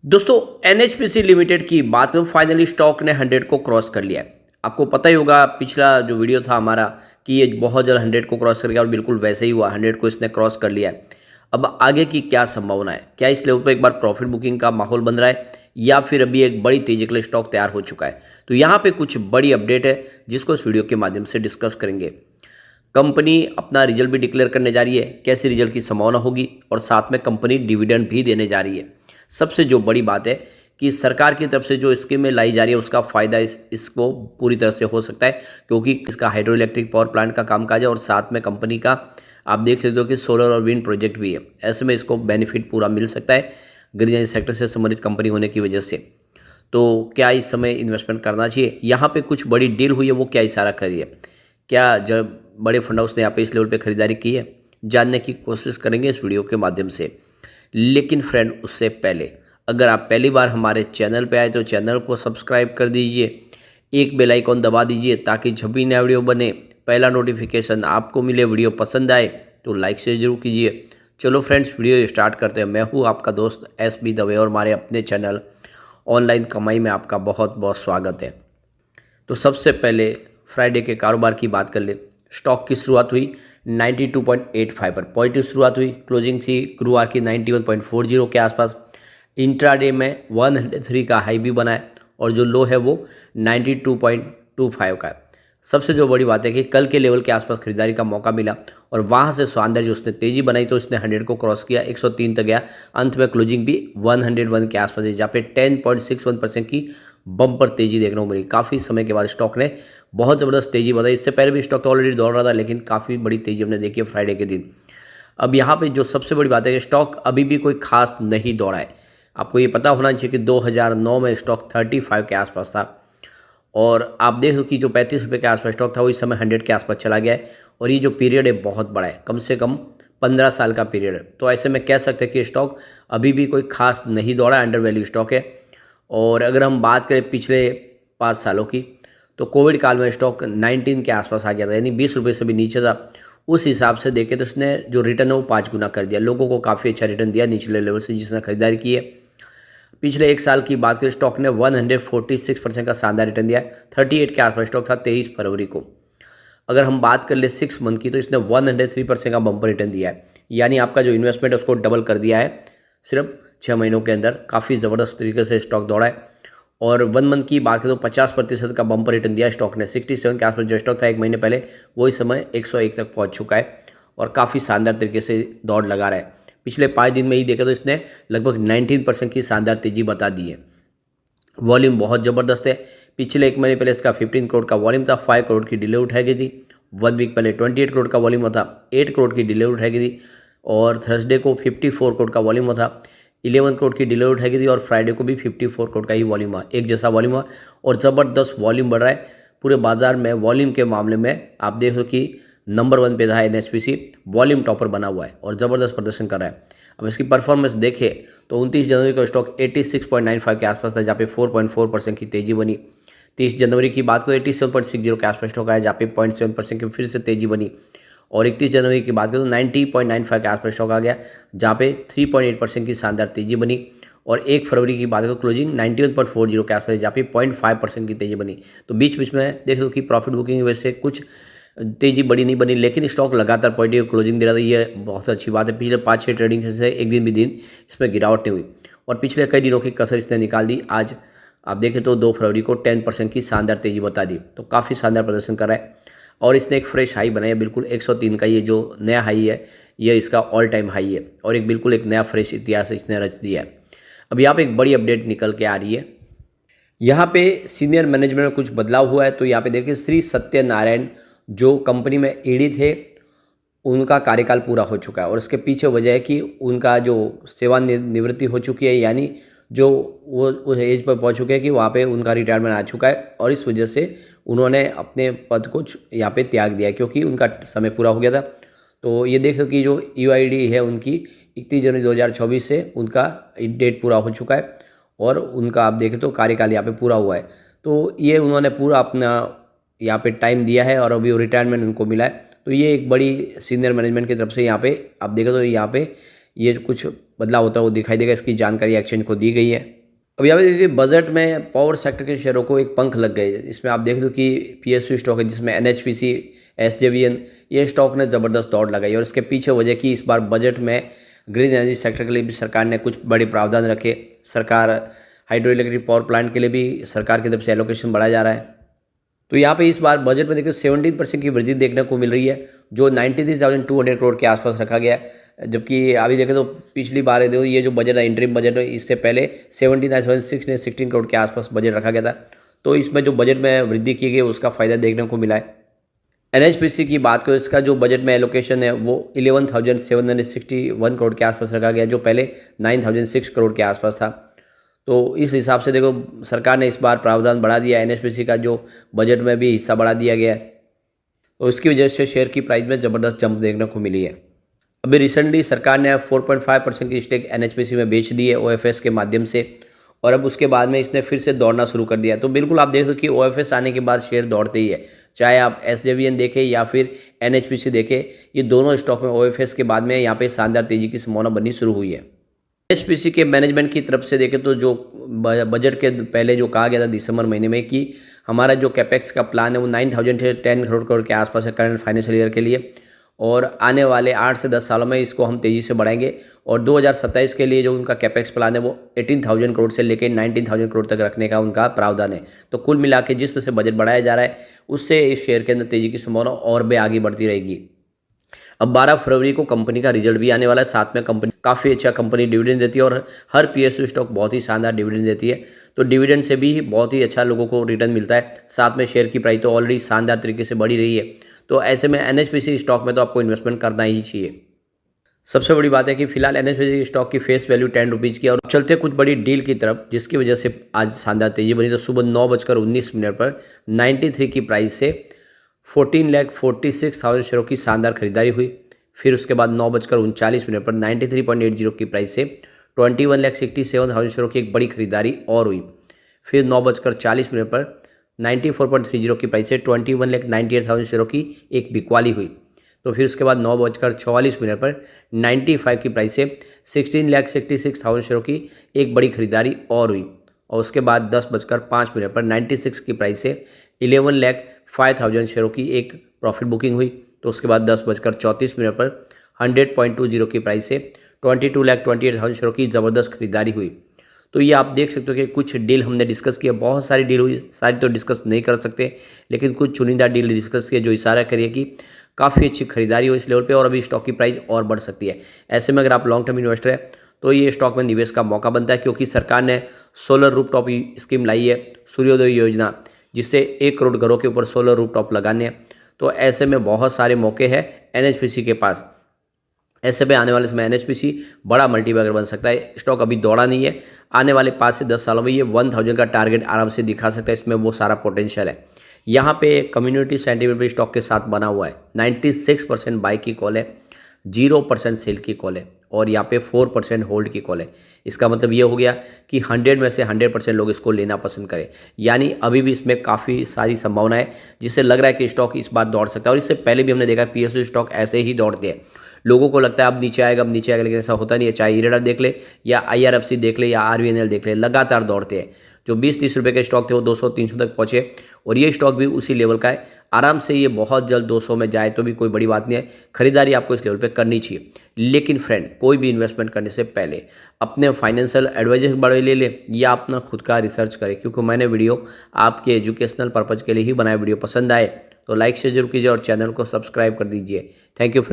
दोस्तों NHPC limited की बात करूँ फाइनली स्टॉक ने 100 को क्रॉस कर लिया है। आपको पता ही होगा पिछला जो वीडियो था हमारा कि ये बहुत जल्द 100 को क्रॉस कर गया और बिल्कुल वैसे ही हुआ 100 को इसने क्रॉस कर लिया है। अब आगे की क्या संभावना है, क्या इस लेवल पर एक बार प्रॉफिट बुकिंग का माहौल बन रहा है या फिर अभी एक बड़ी तेजी के लिए स्टॉक तैयार हो चुका है। तो यहाँ पे कुछ बड़ी अपडेट है जिसको इस वीडियो के माध्यम से डिस्कस करेंगे। कंपनी अपना रिजल्ट भी डिक्लेयर करने जा रही है, कैसी रिजल्ट की संभावना होगी और साथ में कंपनी डिविडेंड भी देने जा रही है। सबसे जो बड़ी बात है कि सरकार की तरफ से जो स्कीमें लाई जा रही है उसका फ़ायदा इसको पूरी तरह से हो सकता है, क्योंकि इसका हाइड्रो इलेक्ट्रिक पावर प्लांट का कामकाज है और साथ में कंपनी का आप देख सकते हो कि सोलर और विंड प्रोजेक्ट भी है। ऐसे में इसको बेनिफिट पूरा मिल सकता है ग्रीन एनर्जी सेक्टर से संबंधित कंपनी होने की वजह से। तो क्या इस समय इन्वेस्टमेंट करना चाहिए? यहाँ पे कुछ बड़ी डील हुई है, वो क्या इशारा कर रही है? क्या जब बड़े फंड हाउस ने यहाँ पे इस लेवल पे खरीदारी की है, जानने की कोशिश करेंगे इस वीडियो के माध्यम से। लेकिन फ्रेंड उससे पहले अगर आप पहली बार हमारे चैनल पे आए तो चैनल को सब्सक्राइब कर दीजिए, एक बेल आइकॉन दबा दीजिए ताकि जब भी नया वीडियो बने पहला नोटिफिकेशन आपको मिले। वीडियो पसंद आए तो लाइक से जरूर कीजिए। चलो फ्रेंड्स वीडियो स्टार्ट करते हैं। मैं हूँ आपका दोस्त SB दवे और हमारे अपने चैनल ऑनलाइन कमाई में आपका बहुत बहुत स्वागत है। तो सबसे पहले फ्राइडे के कारोबार की बात कर ले। स्टॉक की शुरुआत हुई 92.85 पर, पॉजिटिव शुरुआत हुई। क्लोजिंग थी गुरुवार की 91.40 के आसपास। इंट्राडे में 103 का हाई भी बना है और जो लो है वो 92.25 का है। सबसे जो बड़ी बात है कि कल के लेवल के आसपास खरीदारी का मौका मिला और वहाँ से शानदार जो उसने तेजी बनाई तो इसने 100 को क्रॉस किया, 103 तक गया। अंत में क्लोजिंग भी 101 के आसपास है, जहाँ पे 10.61% की बम्पर तेजी देखने को मिली। काफ़ी समय के बाद स्टॉक ने बहुत ज़बरदस्त तेजी बताई। इससे पहले भी स्टॉक तो ऑलरेडी दौड़ रहा था, लेकिन काफ़ी बड़ी तेजी हमने देखी है फ्राइडे के दिन। अब यहाँ पे जो सबसे बड़ी बात है कि स्टॉक अभी भी कोई खास नहीं दौड़ा है। आपको ये पता होना चाहिए कि 2009 में स्टॉक 35 के आसपास था और आप देख लो कि जो 35 रुपये के आसपास स्टॉक था वो इस समय 100 के आसपास चला गया है। और ये जो पीरियड है बहुत बड़ा है, कम से कम 15 साल का पीरियड है। तो ऐसे में कह सकते हैं कि स्टॉक अभी भी कोई खास नहीं दौड़ा, अंडर वैल्यू स्टॉक है। और अगर हम बात करें पिछले 5 सालों की तो कोविड काल में स्टॉक 19 के आसपास आ गया था, यानी 20 रुपये से भी नीचे था। उस हिसाब से देखें तो उसने जो रिटर्न है वो 5 गुना कर दिया, लोगों को काफ़ी अच्छा रिटर्न दिया निचले लेवल से जिसने खरीदारी की है। पिछले एक साल की बात करें स्टॉक ने 146% का शानदार रिटर्न दिया है। 38 के आसपास स्टॉक था 23 फरवरी को। अगर हम बात कर ले 6 मंथ की तो इसने 103% का बम्पर रिटर्न दिया है, यानी आपका जो इन्वेस्टमेंट है उसको डबल कर दिया है सिर्फ 6 महीनों के अंदर। काफ़ी ज़बरदस्त तरीके से स्टॉक दौड़ा है। और 1 मंथ की बात करें तो 50% का बम्पर रिटर्न दिया है स्टॉक ने। 67 के आसपास जो स्टॉक था 1 महीने पहले वो इस समय 101 तक पहुँच चुका है और काफ़ी शानदार तरीके से दौड़ लगा रहा है। पिछले 5 दिन में ही देखा तो इसने लगभग 19% की शानदार तेजी बता दी है। वॉल्यूम बहुत ज़बरदस्त है। पिछले 1 महीने पहले इसका 15 करोड़ का वॉल्यूम था, 5 करोड़ की डिलीवरी उठाई गई थी। 1 वीक पहले 28 करोड़ का वॉल्यूम था, 8 करोड़ की डिलीवरी उठाई गई थी। और थर्सडे को 54 करोड़ का वॉल्यूम था, 11 करोड़ की डिलीवरी उठाई गई थी। और फ्राइडे को भी 54 करोड़ का ही वॉल्यूम हुआ, एक जैसा वॉल्यूम हुआ और ज़बरदस्त वॉल्यूम बढ़ रहा है पूरे बाजार में। वॉल्यूम के मामले में आप देखो कि नंबर 1 पे था NHPC, वॉल्यूम टॉपर बना हुआ है और ज़बरदस्त प्रदर्शन कर रहा है। अब इसकी परफॉर्मेंस देखें तो 29 जनवरी को स्टॉक 86.95 के आसपास था, जहाँ पे 4.4% की तेजी बनी। 30 जनवरी की बात करें 87.60 के आसपास स्टॉक आया, जहाँ पे 0.7% की फिर से तेजी बनी। और 31 जनवरी की बात करें तो 90.95 के आसपास स्टॉक आ गया, जहाँ पे 3.8% की शानदार तेजी बनी। और 1 फरवरी की बात करें तो क्लोजिंग 91.40 के आसपास, जहाँ पे 0.5% की तेजी बनी। तो बीच बीच में देख लो कि प्रॉफिट बुकिंग की वजह से कुछ तेजी बड़ी नहीं बनी, लेकिन स्टॉक लगातार पॉजिटिव क्लोजिंग दे रहा था। ये बहुत अच्छी बात है। पिछले 5-6 ट्रेडिंग से एक दिन भी इसमें गिरावट नहीं हुई और पिछले कई दिनों की कसर इसने निकाल दी। आज आप देखें तो 2 फरवरी को 10% की शानदार तेजी बता दी, तो काफ़ी शानदार प्रदर्शन कर रहा है। और इसने एक फ्रेश हाई बनाया बिल्कुल 103 का। ये जो नया हाई है ये इसका ऑल टाइम हाई है और एक बिल्कुल एक नया फ्रेश इतिहास इसने रच दिया है। अब यहाँ पे एक बड़ी अपडेट निकल के आ रही है। यहाँ पे सीनियर मैनेजमेंट में कुछ बदलाव हुआ है। तो यहाँ पे देखिए श्री सत्यनारायण जो कंपनी में ED थे उनका कार्यकाल पूरा हो चुका है और उसके पीछे वजह है कि उनका जो सेवानिवृत्ति हो चुकी है, यानी जो वो उस एज पर पहुंच चुके हैं कि वहाँ पे उनका रिटायरमेंट आ चुका है और इस वजह से उन्होंने अपने पद को यहाँ पे त्याग दिया है क्योंकि उनका समय पूरा हो गया था। तो ये देख लो कि जो UID है उनकी 31 जनवरी 2024 से उनका डेट पूरा हो चुका है और उनका आप देखें तो कार्यकाल यहाँ पे पूरा हुआ है। तो ये उन्होंने पूरा अपना यहाँ पे टाइम दिया है और अभी रिटायरमेंट उनको मिला है। तो ये एक बड़ी सीनियर मैनेजमेंट की तरफ से यहाँ पे आप देखें तो यहाँ पे ये कुछ बदलाव होता है वो दिखाई देगा। इसकी जानकारी एक्सचेंज को दी गई है। अब यहाँ पे देखिए बजट में पावर सेक्टर के शेयरों को एक पंख लग गए। इसमें आप देख लो कि पीएसयू स्टॉक है जिसमें एनएचपीसी, एसजेवीएन, ये स्टॉक ने ज़बरदस्त दौड़ लगाई और इसके पीछे वजह की इस बार बजट में ग्रीन एनर्जी सेक्टर के लिए भी सरकार ने कुछ बड़े प्रावधान रखे। सरकार हाइड्रो इलेक्ट्रिक पावर प्लांट के लिए भी सरकार की तरफ से एलोकेशन बढ़ाया जा रहा है। तो यहाँ पे इस बार बजट में देखिए 17% की वृद्धि देखने को मिल रही है, जो 93,200 करोड़ के आसपास रखा गया है। जबकि अभी देखें तो पिछली बार देखो ये जो बजट है इंटरिम बजट है, इससे पहले 17,616 करोड़ के आसपास बजट रखा गया था। तो इसमें जो बजट में वृद्धि की गई उसका फ़ायदा देखने को मिला है। एनएचपीसी की बात करो, इसका जो बजट में एलोकेशन है वो 11,761 करोड़ के आसपास रखा गया, जो पहले 9,006 करोड़ के आसपास था। तो इस हिसाब से देखो सरकार ने इस बार प्रावधान बढ़ा दिया, एनएचपीसी का जो बजट में भी हिस्सा बढ़ा दिया गया है। तो इसकी वजह से शेयर की प्राइस में ज़बरदस्त जंप देखने को मिली है। अभी रिसेंटली सरकार ने 4.5% की स्टेक एनएचपीसी में बेच दी है ओएफएस के माध्यम से, और अब उसके बाद में इसने फिर से दौड़ना शुरू कर दिया। तो बिल्कुल आप देख दो कि ओएफएस आने के बाद शेयर दौड़ते ही है, चाहे आप एसजेवीएन देखें या फिर एनएचपीसी देखें, ये दोनों स्टॉक में ओएफएस के बाद में यहाँ पे शानदार तेजी की संभावना बननी शुरू हुई है। एनएचपीसी के मैनेजमेंट की तरफ से देखें तो जो बजट के पहले जो कहा गया था दिसंबर महीने में कि हमारा जो कैपेक्स का प्लान है वो 9,000 से 10 करोड़ के आसपास है करंट फाइनेंशियल ईयर के लिए, और आने वाले 8 से 10 सालों में इसको हम तेज़ी से बढ़ाएंगे। और 2027 के लिए जो उनका कैपेक्स प्लान है वो 18,000 करोड़ से लेकर 19,000 करोड़ तक रखने का उनका प्रावधान है। तो कुल मिला के जिस तरह से बजट बढ़ाया जा रहा है उससे इस शेयर के अंदर तेज़ी की संभावना और भी आगे बढ़ती रहेगी। अब 12 फरवरी को कंपनी का रिजल्ट भी आने वाला है। साथ में कंपनी काफ़ी अच्छा कंपनी डिविडेंड देती है और हर पीएसयू स्टॉक बहुत ही शानदार डिविडेंड देती है। तो डिविडेंड से भी बहुत ही अच्छा लोगों को रिटर्न मिलता है। साथ में शेयर की प्राइस तो ऑलरेडी शानदार तरीके से बढ़ी रही है। तो ऐसे में एनएचपीसी स्टॉक में तो आपको इन्वेस्टमेंट करना ही चाहिए। सबसे बड़ी बात है कि फिलहाल एनएचपीसी स्टॉक की फेस वैल्यू 10 रुपीज़ की, और चलते कुछ बड़ी डील की तरफ जिसकी वजह से आज शानदार तेजी बनी। तो सुबह 9:19 पर 93 की प्राइस से 14,46,000 शेयरों की शानदार खरीदारी हुई। फिर उसके बाद 9:39 पर 93.80 की प्राइस से 21,67,000 शेयरों की एक बड़ी खरीदारी और हुई। फिर 9:40 पर 94.30 की प्राइस से 21,98,000 शेयरों की एक बिकवाली हुई। तो फिर उसके बाद 9:44 पर 95 की प्राइस से 16,66,000 शेयरों की एक बड़ी खरीदारी और हुई। और उसके बाद 10:05 पर 96 की प्राइस से 11,05,000 शेयरों की एक प्रॉफिट बुकिंग हुई। तो उसके बाद 10:34 पर 100.20 की प्राइस से 22,28,000 शेयरों की ज़बरदस्त खरीदारी हुई। तो ये आप देख सकते हो कि कुछ डील हमने डिस्कस किया, बहुत सारी डील हुई, सारी तो डिस्कस नहीं कर सकते, लेकिन कुछ चुनिंदा डील डिस्कस किए जो इशारा करिए कि काफ़ी अच्छी खरीदारी हो इस लेवल पे और अभी स्टॉक की प्राइस और बढ़ सकती है। ऐसे में अगर आप लॉन्ग टर्म इन्वेस्टर है तो ये स्टॉक में निवेश का मौका बनता है, क्योंकि सरकार ने सोलर रूफटॉप स्कीम लाई है, सूर्योदय योजना, जिससे 1 करोड़ घरों के ऊपर सोलर रूफटॉप लगाने हैं। तो ऐसे में बहुत सारे मौके हैं एनएचपीसी के पास। ऐसे में आने वाले समय एनएचपीसी बड़ा मल्टीबैगर बन सकता है। स्टॉक अभी दौड़ा नहीं है, आने वाले 5 से 10 सालों में ये 1000 का टारगेट आराम से दिखा सकता है। इसमें वो सारा पोटेंशियल है। यहाँ पे कम्युनिटी सेंटीमेंट भी स्टॉक के साथ बना हुआ है। 96% बाई की कॉल है, 0% सेल की कॉल है, और यहाँ पे 4% होल्ड की कॉल है। इसका मतलब ये हो गया कि 100 में से 100% लोग इसको लेना पसंद करें। यानी अभी भी इसमें काफ़ी सारी संभावना है, जिससे लग रहा है कि स्टॉक इस बार दौड़ सकता है। और इससे पहले भी हमने देखा पीएसयू स्टॉक ऐसे ही दौड़ते हैं। लोगों को लगता है अब नीचे आएगा, लेकिन ऐसा होता नहीं है। चाहे इरेडा देख ले या आईआरएफसी देख ले या आरवीएनएल देख ले, लगातार दौड़ते हैं। जो 20-30 रुपये के स्टॉक थे वो 200-300 तक पहुँचे, और ये स्टॉक भी उसी लेवल का है। आराम से ये बहुत जल्द 200 में जाए तो भी कोई बड़ी बात नहीं है। खरीदारी आपको इस लेवल पे करनी चाहिए। लेकिन फ्रेंड, कोई भी इन्वेस्टमेंट करने से पहले अपने फाइनेंशियल एडवाइजर बड़े ले ले या अपना खुद का रिसर्च करें, क्योंकि मैंने वीडियो आपके एजुकेशनल पर्पज़ के लिए ही बनाया। वीडियो पसंद आए तो लाइक शेयर जरूर कीजिए और चैनल को सब्सक्राइब कर दीजिए। Thank you friend.